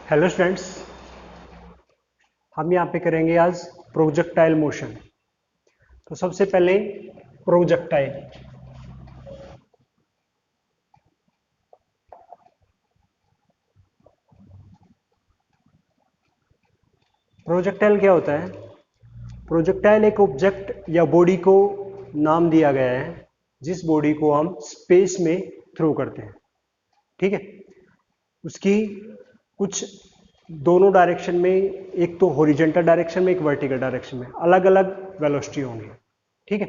Hello students, हम यहाँ पे करेंगे आज प्रोजेक्टाइल मोशन। तो सबसे पहले प्रोजेक्टाइल। प्रोजेक्टाइल क्या होता है? प्रोजेक्टाइल एक ऑब्जेक्ट या बॉडी को नाम दिया गया है जिस बॉडी को हम स्पेस में थ्रो करते हैं। ठीक है, उसकी कुछ दोनों डायरेक्शन में, एक तो हॉरिजॉन्टल डायरेक्शन में, एक वर्टिकल डायरेक्शन में अलग अलग वेलोसिटी होंगी। ठीक है,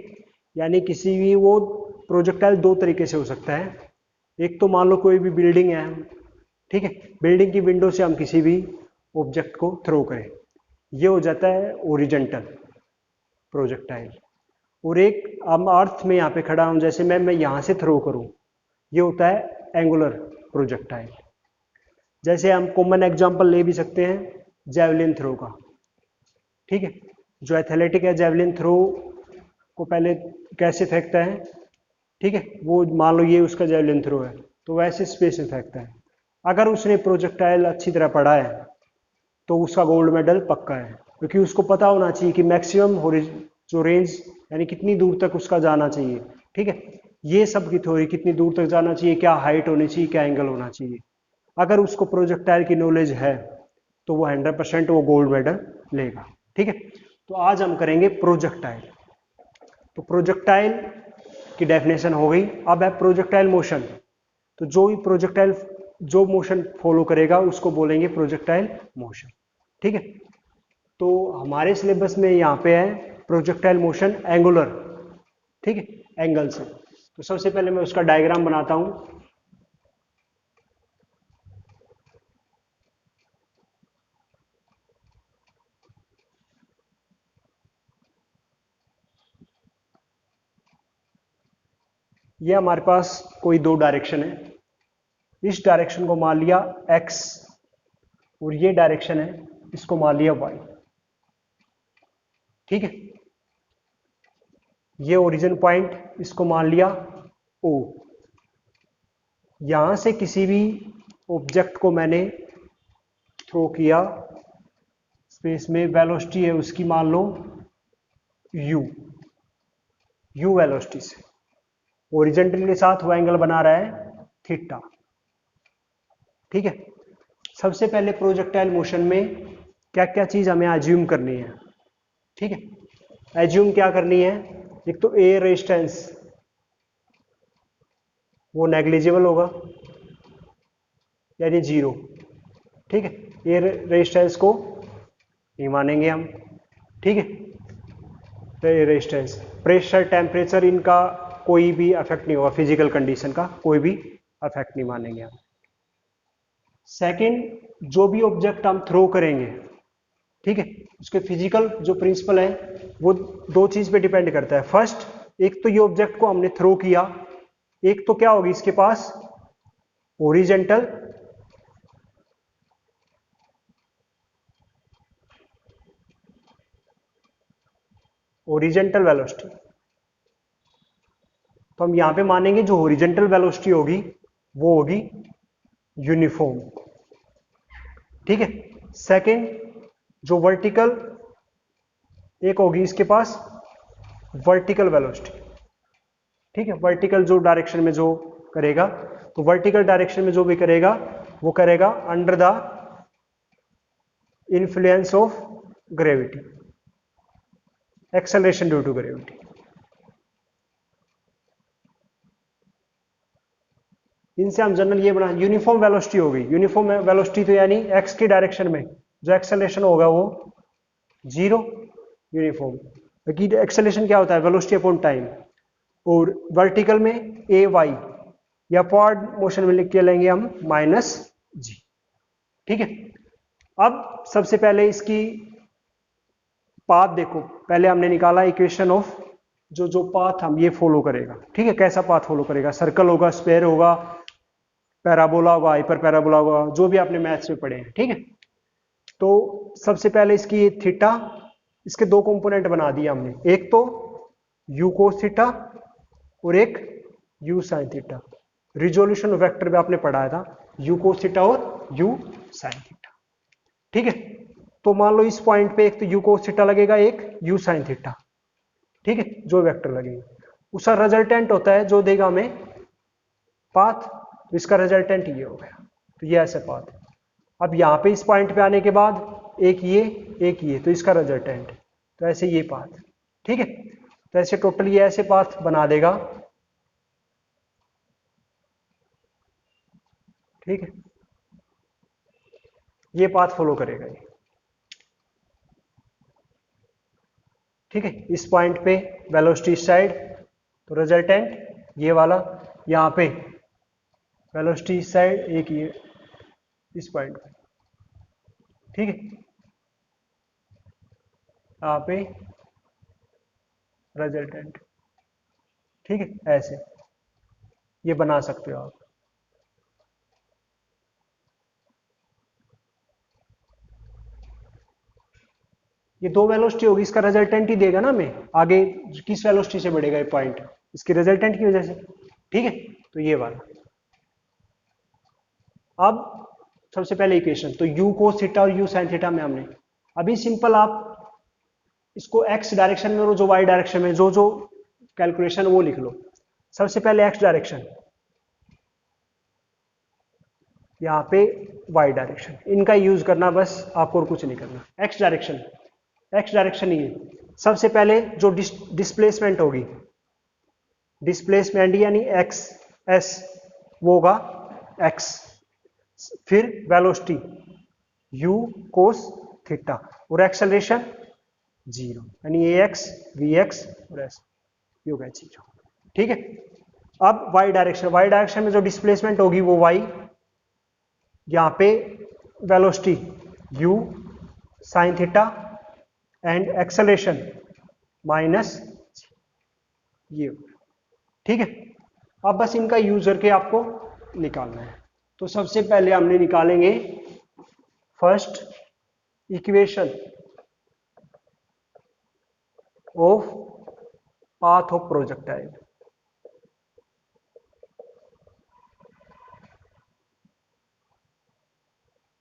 यानी किसी भी वो प्रोजेक्टाइल दो तरीके से हो सकता है। एक तो मान लो कोई भी बिल्डिंग है, ठीक है, बिल्डिंग की विंडो से हम किसी भी ऑब्जेक्ट को थ्रो करें, ये हो जाता है ओरिजेंटल प्रोजेक्टाइल। और एक हम अर्थ में यहाँ पे खड़ा हूं, जैसे मैं यहां से थ्रो करूं, ये होता है एंगुलर प्रोजेक्टाइल। जैसे हम कॉमन एग्जांपल ले भी सकते हैं जेवलिन थ्रो का। ठीक है, जो एथलेटिक है जेवलिन थ्रो को पहले कैसे फेंकता है? ठीक है, वो मान लो ये उसका जेवलिन थ्रो है तो वैसे स्पेस में फेंकता है। अगर उसने प्रोजेक्टाइल अच्छी तरह पढ़ा है तो उसका गोल्ड मेडल पक्का है, क्योंकि उसको पता होना चाहिए कि मैक्सिमम जो रेंज यानी कितनी दूर तक उसका जाना चाहिए। ठीक है, ये सब की थ्योरी, कितनी दूर तक जाना चाहिए, क्या हाइट होनी चाहिए, क्या एंगल होना चाहिए, अगर उसको प्रोजेक्टाइल की नॉलेज है तो वो 100% वो गोल्ड मेडल लेगा। ठीक है, तो आज हम करेंगे प्रोजेक्टाइल। तो प्रोजेक्टाइल की डेफिनेशन हो गई। अब है प्रोजेक्टाइल मोशन। तो जो भी प्रोजेक्टाइल जो मोशन फॉलो करेगा उसको बोलेंगे प्रोजेक्टाइल मोशन। ठीक है, तो हमारे सिलेबस में यहाँ पे है प्रोजेक्टाइल मोशन एंगुलर। ठीक है, एंगल से। तो सबसे पहले मैं उसका डायग्राम बनाता हूं। ये हमारे पास कोई दो डायरेक्शन है। इस डायरेक्शन को मान लिया x और ये डायरेक्शन है, इसको मान लिया y। ठीक है, ये ओरिजिन पॉइंट इसको मान लिया O। यहां से किसी भी ऑब्जेक्ट को मैंने थ्रो किया स्पेस में, वेलोसिटी है उसकी मान लो u वेलोसिटी से। ओरिजेंटल के साथ वो एंगल बना रहा है थीटा। ठीक है, सबसे पहले प्रोजेक्टाइल मोशन में क्या क्या चीज हमें एज्यूम करनी है? ठीक है, एज्यूम क्या करनी है? एक तो एयर रेजिस्टेंस वो नेग्लिजिबल होगा यानी जीरो। ठीक है, एयर रेजिस्टेंस को नहीं मानेंगे हम। ठीक है, तो एयर रेजिस्टेंस, प्रेशर, टेम्परेचर, इनका कोई भी अफेक्ट नहीं होगा, फिजिकल कंडीशन का कोई भी अफेक्ट नहीं मानेंगे हम। सेकंड, जो भी ऑब्जेक्ट हम थ्रो करेंगे, ठीक है, उसके फिजिकल जो प्रिंसिपल है वो दो चीज पे डिपेंड करता है। फर्स्ट, एक तो ये ऑब्जेक्ट को हमने थ्रो किया, एक तो क्या होगी इसके पास ओरिजेंटल ओरिजेंटल वेलोसिटी। तो हम यहां पे मानेंगे जो ओरिजेंटल वेलोसिटी होगी वो होगी यूनिफॉर्म। ठीक है, सेकंड, जो वर्टिकल एक होगी इसके पास वर्टिकल वेलोसिटी। ठीक है, वर्टिकल जो डायरेक्शन में जो करेगा, तो वर्टिकल डायरेक्शन में जो भी करेगा वो करेगा under the influence of gravity, acceleration due to gravity. इनसे हम जनरल ये बना, यूनिफॉर्म वेलोसिटी होगी। यूनिफॉर्म वेलोसिटी तो यानी एक्स की डायरेक्शन में जो एक्सेलरेशन होगा वो जीरो यूनिफॉर्म। बाकी एक्सेलरेशन क्या होता है? Velocity upon time. और वर्टिकल में ए वाई या फॉरवर्ड मोशन में लिख के लेंगे हम माइनस जी। ठीक है, अब सबसे पहले इसकी पाथ देखो। पहले हमने निकाला इक्वेशन ऑफ जो पाथ हम ये फॉलो करेगा। ठीक है, कैसा पाथ फॉलो करेगा? सर्कल होगा, स्क्वायर होगा, पैराबोला होगा, हाइपर पैराबोला होगा, जो भी आपने मैथ्स में पढ़े हैं। ठीक है, तो सबसे पहले इसकी थीटा, इसके दो कंपोनेंट बना दिए हमने, एक तो यू कोस थीटा और एक you sine theta. Resolution vector में आपने पढ़ाया था यू कोस थीटा और यू साइन थीटा। ठीक है। तो मान लो इस पॉइंट पे एक तो यू कोस थीटा लगेगा, एक यू साइन थीटा, ठीक है, जो वेक्टर लगेंगे उसका रिजल्टेंट होता है जो देगा हमें पाथ। तो इसका रिजल्टेंट ये हो गया, तो ये ऐसे पाथ। अब यहां पे इस पॉइंट पे आने के बाद एक ये तो इसका रिजल्टेंट, तो ऐसे ये पाथ, ठीक है। तो ऐसे टोटल ये ऐसे पाथ बना देगा, ठीक है, ये पाथ फॉलो करेगा ये, ठीक है। इस पॉइंट पे वेलोसिटी इस साइड, तो रिजल्टेंट ये वाला, यहां पे वेलोसिटी इस साइड, एक ये इस पॉइंट पे, ठीक है। यहाँ पे रिजल्टेंट, ठीक है, ऐसे ये बना सकते हो आप। ये दो वेलोसिटी होगी, इसका रिजल्टेंट ही देगा ना हमें आगे किस वेलोसिटी से बढ़ेगा ये पॉइंट, इसकी रिजल्टेंट की वजह से, ठीक है। तो ये वाला। अब सबसे पहले इक्वेशन तो u कोस थीटा और u साइन थीटा में हमने अभी सिंपल आप इसको x डायरेक्शन में और जो y डायरेक्शन में जो जो कैलकुलेशन वो लिख लो। सबसे पहले x डायरेक्शन, यहाँ पे y डायरेक्शन, इनका यूज करना बस, आपको और कुछ नहीं करना। x डायरेक्शन ही है। सबसे पहले जो डिस्प्लेसमेंट होगी, डिस्प्लेसमेंट यानी x s वो होगा x, फिर वेलोसिटी u कोस थीटा और एक्सेलरेशन 0, यानी ax vx और s ये होगा चीज, ठीक है। अब y डायरेक्शन में जो डिस्प्लेसमेंट होगी वो y, यहां पे velocity u sine theta and acceleration minus ये, ठीक है। अब बस इनका यूज करके आपको निकालना है। तो सबसे पहले हमने निकालेंगे first equation of path of projectile,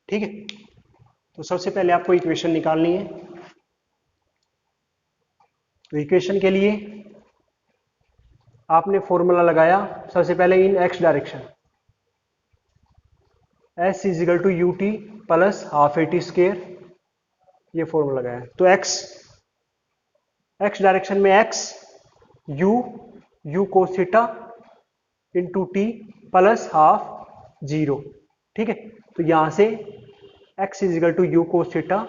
ठीक है। तो सबसे पहले आपको इक्वेशन निकालनी है। तो इक्वेशन के लिए आपने फॉर्मूला लगाया सबसे पहले in x direction, s is equal to u t plus half a t square, ये फॉर्मूला लगाया। तो x डायरेक्शन में x u cos theta into t plus half 0, ठीक है। तो यहां से x is equal to u cos theta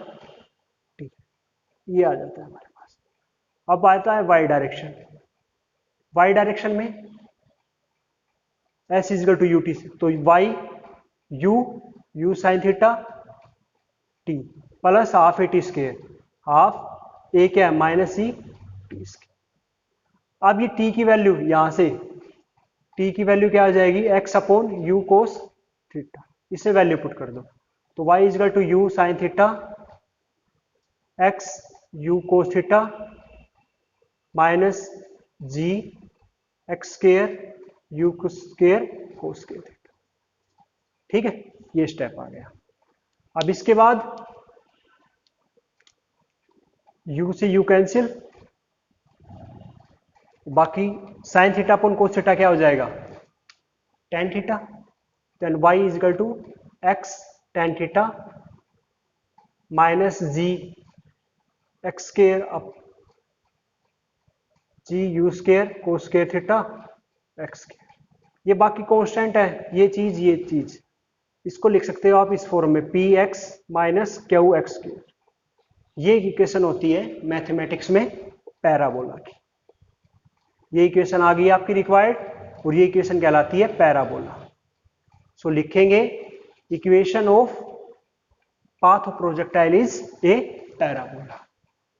t, ये आ जाता है हमारे पास। अब आता है y डायरेक्शन में s is equal to u t, तो y u sine theta t plus half a t square, half a क्या है माइनस ई टी स्क्वेयर। अब ये t की वैल्यू यहां से t की वैल्यू क्या आ जाएगी, x upon u cos theta, इसे वैल्यू पुट कर दो। तो y is equal to u sine theta x u cos theta minus g x square u square cos square theta, ठीक है। ये स्टेप आ गया। अब इसके बाद u से u कैंसिल, बाकी sine theta upon cos theta क्या हो जाएगा, tan theta. Then y is equal to x tan theta minus g x square up g u square cos square theta x square. ये बाकी constant है, ये चीज इसको लिख सकते हो आप इस फॉर्म में P x minus Q x square. ये इक्वेशन होती है मैथमेटिक्स में पैराबोला की। ये इक्वेशन आ गई आपकी रिक्वायर्ड और ये इक्वेशन कहलाती है पैराबोला। सो लिखेंगे equation of path of projectile is a parabola,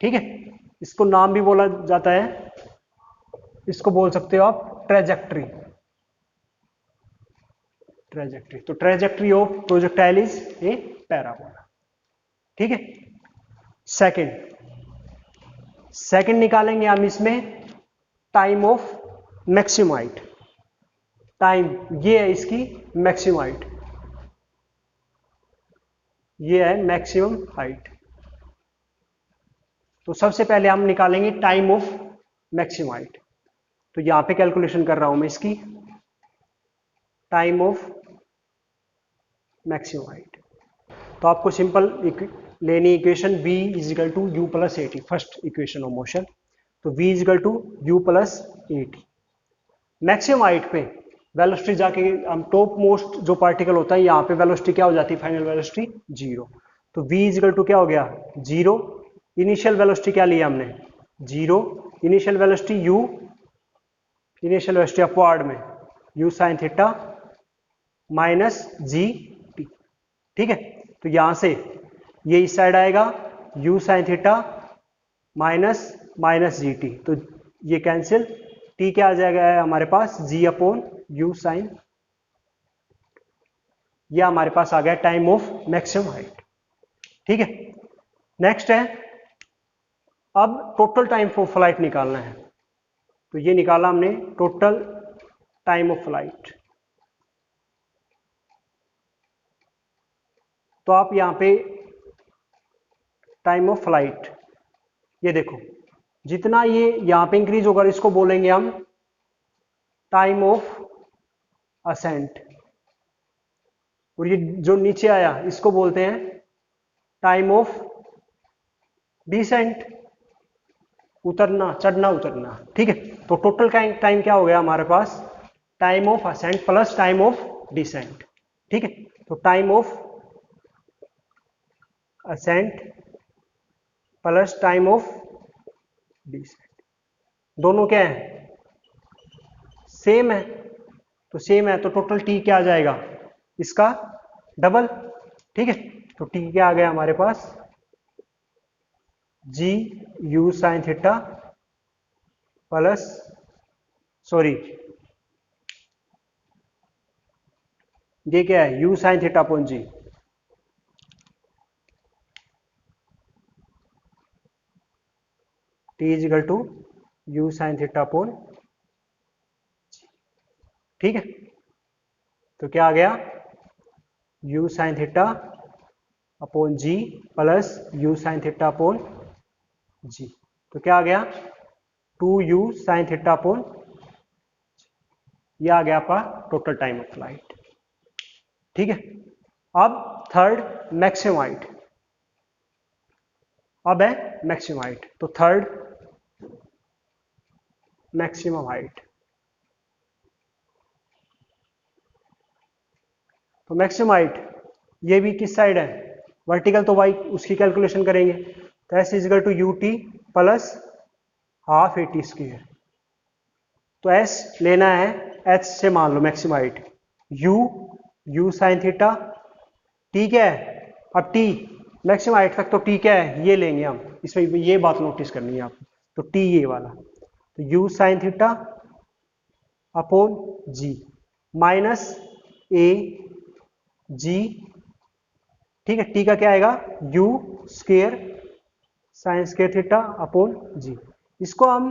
ठीक है। इसको नाम भी बोला जाता है, इसको बोल सकते हो आप ट्रेजेक्ट्री। तो trajectory of projectile is a parabola, ठीक है। सेकंड निकालेंगे हम इसमें time of maximum height. Time ये है इसकी मैक्सिमम हाइट। ये है मैक्सिमम हाइट। तो सबसे पहले हम निकालेंगे टाइम ऑफ मैक्सिमम हाइट। तो यहां पे कैलकुलेशन कर रहा हूं मैं इसकी, टाइम ऑफ मैक्सिमम हाइट। तो आपको सिंपल लेनी equation v is equal to u plus a t, first equation of motion. तो v is equal to u plus a t. Maximum height पे वेलोसिटी जाके हम टॉप मोस्ट जो particle होता है यहाँ पे वेलोसिटी क्या हो जाती है, फाइनल वेलोसिटी जीरो। तो v इज इक्वल टू क्या हो गया, जीरो। इनिशियल वेलोसिटी क्या लिया हमने, zero. Initial velocity u, initial velocity upward में u sine theta minus G T. ठीक है, तो यहां से ये इस साइड आएगा u sine theta minus minus G T, तो ये कैंसिल, टी क्या आ जाएगा हमारे पास, g अपॉन u साइन। ये हमारे पास आ गया टाइम ऑफ मैक्सिमम हाइट। ठीक है, नेक्स्ट है अब टोटल टाइम ऑफ फ्लाइट निकालना है। तो ये निकाला हमने टोटल टाइम ऑफ फ्लाइट। तो आप यहां पे टाइम ऑफ फ्लाइट, ये देखो जितना ये यहां पे इंक्रीज होगा इसको बोलेंगे हम टाइम ऑफ असेंट, और ये जो नीचे आया इसको बोलते हैं टाइम ऑफ डिसेंट, उतरना, चढ़ना उतरना। ठीक है, तो टोटल का टाइम क्या हो गया हमारे पास, time of ascent plus time of descent. ठीक है, तो time of ascent plus time of descent, दोनों क्या है, सेम है। तो सेम है तो टोटल टी क्या आ जाएगा, इसका डबल। ठीक है, तो टी क्या आ गया हमारे पास, g u sine theta plus, sorry ये क्या है, u sine theta upon g, t is equal to u sine theta upon. ठीक है, तो क्या आ गया, u sine theta upon g plus u sine theta upon g. तो क्या आ गया, two u sine theta upon, ये आ गया आपका टोटल टाइम ऑफ फ्लाइट। ठीक है, अब थर्ड मैक्सिमम हाइट, अब है मैक्सिमम हाइट। तो थर्ड मैक्सिमम हाइट, तो मैक्सिमम हाइट ये भी किस साइड है, वर्टिकल, तो वाई उसकी कैलकुलेशन करेंगे। तो s is equal to u t plus half a t square. तो एस लेना है एच से, मान लो maximum height u, u sine theta, t क्या है, अब टी मैक्सिमम हाइट तक तो टी क्या है, ये लेंगे हम, इसमें ये बात नोटिस करनी है आपको। तो टी ये वाला, तो u sine theta upon g minus a g. ठीक है, टी का क्या आएगा, u square sine square theta upon g. इसको हम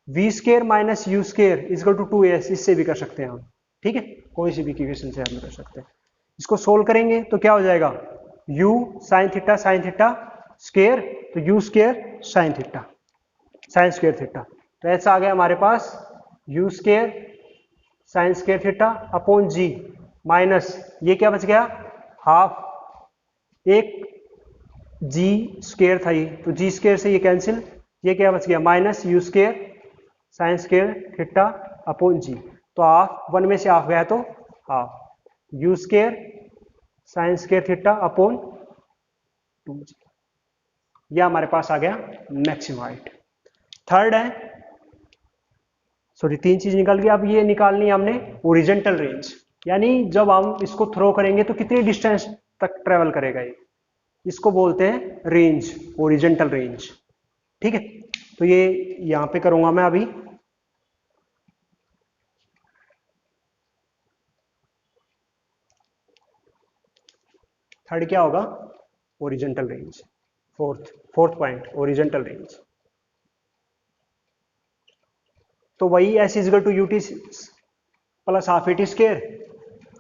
v square minus u square is equal to 2s, इससे भी कर सकते हैं हम। ठीक है, कोई सी भी इक्वेशन से हम कर सकते हैं। इसको सोल्व करेंगे तो क्या हो जाएगा, u साइन थीटा स्क्वायर, तो u square sine theta sine square theta. तो ऐसा आ गया हमारे पास u square sine square theta upon g minus, ये क्या बच गया, हाफ, एक जी स्क्वायर था ये, तो जी स्क्वायर से ये कैंसिल, ये क्या बच गया, minus u square sine square theta upon g. तो हाफ, वन में से हाफ गया तो half, u square sine square theta upon 2g। यह हमारे पास आ गया मैक्सिमम हाइट। थर्ड है, सॉरी तीन चीज निकल गई, अब ये निकालनी है हमने ओरिजेंटल रेंज, यानी जब हम इसको थ्रो करेंगे तो कितनी डिस्टेंस तक ट्रेवल करेगा ये, इसको बोलते हैं रेंज, ओरिजेंटल रेंज। ठीक है, तो ये यहां पे करूंगा मैं अभी। थर्ड क्या होगा, horizontal range. Fourth point horizontal range, तो वही s is equal to u t plus half a t square,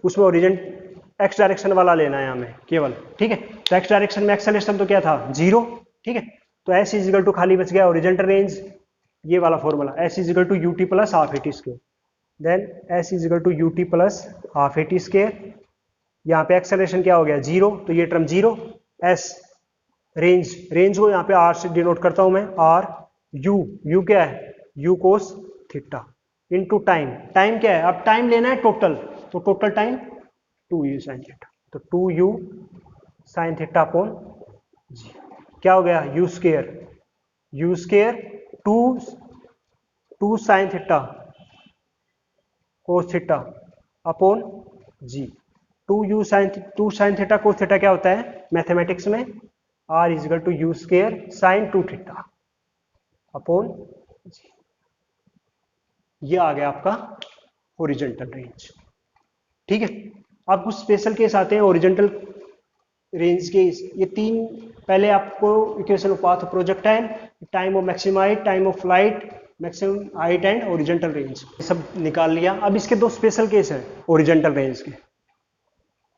उसमें ओरिजेंटल एक्स डायरेक्शन वाला लेना है हमें केवल, ठीक है। तो एक्स डायरेक्शन में एक्सेलरेशन तो क्या था 0, ठीक है। तो एस इज इक्वल टू खाली बच गया ओरिजेंटल रेंज, ये वाला formula s is equal to u t plus half a t square, then s is equal to u t plus half a t square, यहाँ पे एक्सेलरेशन क्या हो गया 0, तो ये टर्म 0, एस रेंज को यहाँ पे आर से डिनोट करता हूं मैं, आर यू क्या है you cos theta into time क्या है, अब टाइम लेना है टोटल, तो total time 2u sine theta, तो 2u साइन थीटा अपॉन जी, क्या हो गया u square 2 sine theta cos theta upon g, 2 sine theta cos theta क्या होता है मैथमेटिक्स में, R is equal to u square sine 2 theta upon g, ये आ गया आपका ओरिजेंटल रेंज, ठीक है। अब कुछ स्पेशल केस आते हैं ओरिजेंटल रेंज के, ये 3 पहले आपको equation of path projectile, time of maximum height, time of flight, maximum height and horizontal range, ये सब निकाल लिया। अब इसके 2 स्पेशल केस हैं ओरिजेंटल रेंज के,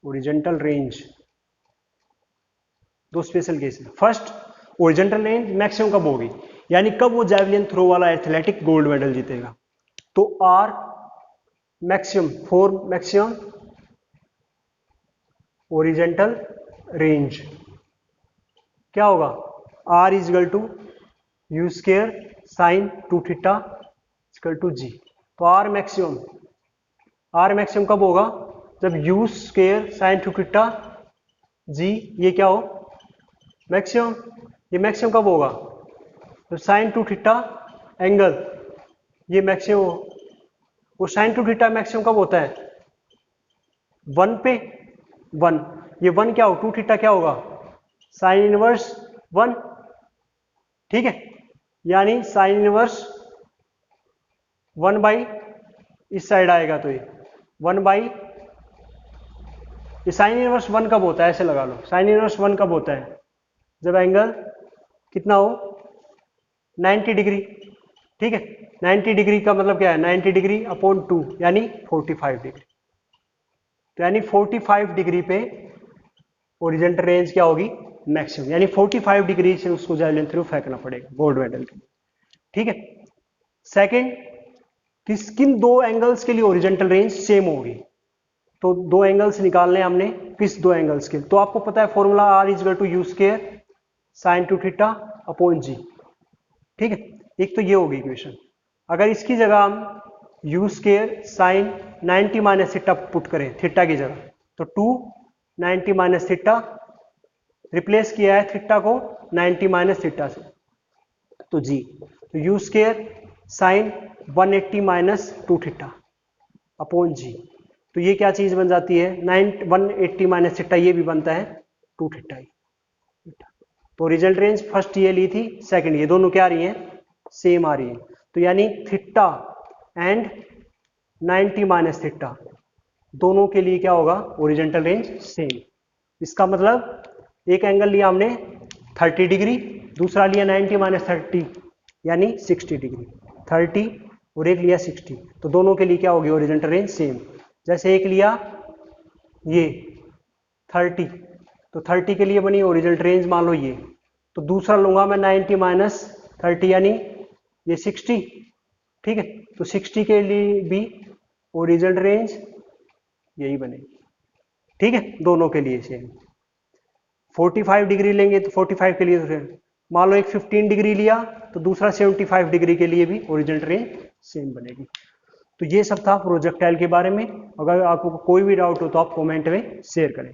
ओरिजेंटल रेंज 2 स्पेशल केस है। फर्स्ट, ओरिजेंटल रेंज मैक्सिमम कब होगी, यानी कब वो जैवलिन थ्रो वाला एथलेटिक गोल्ड मेडल जीतेगा, तो R maximum for maximum horizontal range क्या होगा, R is equal to u square sine 2 theta equal to जी। तो आर मैक्सिमम कब होगा, जब यू स्केयर साइन 2 थीटा जी ये क्या हो मैक्सिमम, ये मैक्सिमम कब होगा, तो साइन 2 थीटा एंगल ये मैक्सिमम हो, वो साइन 2 थीटा मैक्सिमम कब होता है 1 पे 1, ये 1 क्या हो 2 थीटा क्या होगा साइन इनवर्स 1, ठीक है। यानी साइन इनवर्स 1 बाई इस साइड आएगा, तो ये 1 बाई, ये साइन इनवर्स 1 कब होता है, ऐसे लगा लो, साइन इनवर्स 1 कब होता है, जब एंगल कितना हो 90 डिग्री, ठीक है। 90 डिग्री का मतलब क्या है 90 डिग्री अपॉन 2 यानी 45 डिग्री, तो यानी 45 डिग्री पे ओरिजेंटल रेंज क्या होगी मैक्सिमम, यानी 45 डिग्री से उसको जैवलिन थ्रो फेंकना पड़ेगा गोल्ड मेडल के लिए, ठीक है। सेकंड, किन 2 एंगल्स के लिए ओरिजेंटल रेंज सेम होगी, तो 2 एंगल्स निकालने हमने, किस 2 एंगल्स के, तो आपको पता है formula r is equal to u square sine 2 theta upon g, ठीक है। एक तो ये होगी इक्वेशन, अगर इसकी जगह हम you square sign 90 minus theta put करें थीटा की जगह, तो 2 90 माइनस थीटा, रिप्लेस किया है थीटा को 90 माइनस थीटा से, तो जी, तो u square sine 180 minus 2 theta upon g, तो ये क्या चीज बन जाती है 180 माइनस थीटा, ये भी बनता है 2 थीटा ही। तो रिजल्ट रेंज फर्स्ट ये ली थी, सेकंड ये, दोनों क्या आ रही हैं सेम आ रही है, तो यानी थीटा एंड 90 माइनस थीटा दोनों के लिए क्या होगा ओरिजेंटल रेंज सेम। इसका मतलब एक एंगल लिया हमने 30 डिग्री, दूसरा लिया 90 माइनस 30 यानी 60 डिग्री, 30 और एक लिया 60, तो दोनों के लिए क्या होगी ओरिजेंटल रेंज सेम। जैसे एक लिया ये 30, तो 30 के लिए बनी ओरिजेंटल रेंज मान लो ये, तो दूसरा लूंगा मैं 90 माइनस 30 यानी ये 60, ठीक है। तो 60 के लिए भी ओरिजिनल रेंज यही बनेगी, ठीक है, दोनों के लिए सेम। 45 डिग्री लेंगे तो 45 के लिए तो मान लो एक 15 डिग्री लिया तो दूसरा 75 डिग्री के लिए भी ओरिजिनल रेंज सेम बनेगी। तो ये सब था प्रोजेक्टाइल के बारे में। अगर आपको कोई भी डाउट हो तो आप कमेंट में शेयर करें।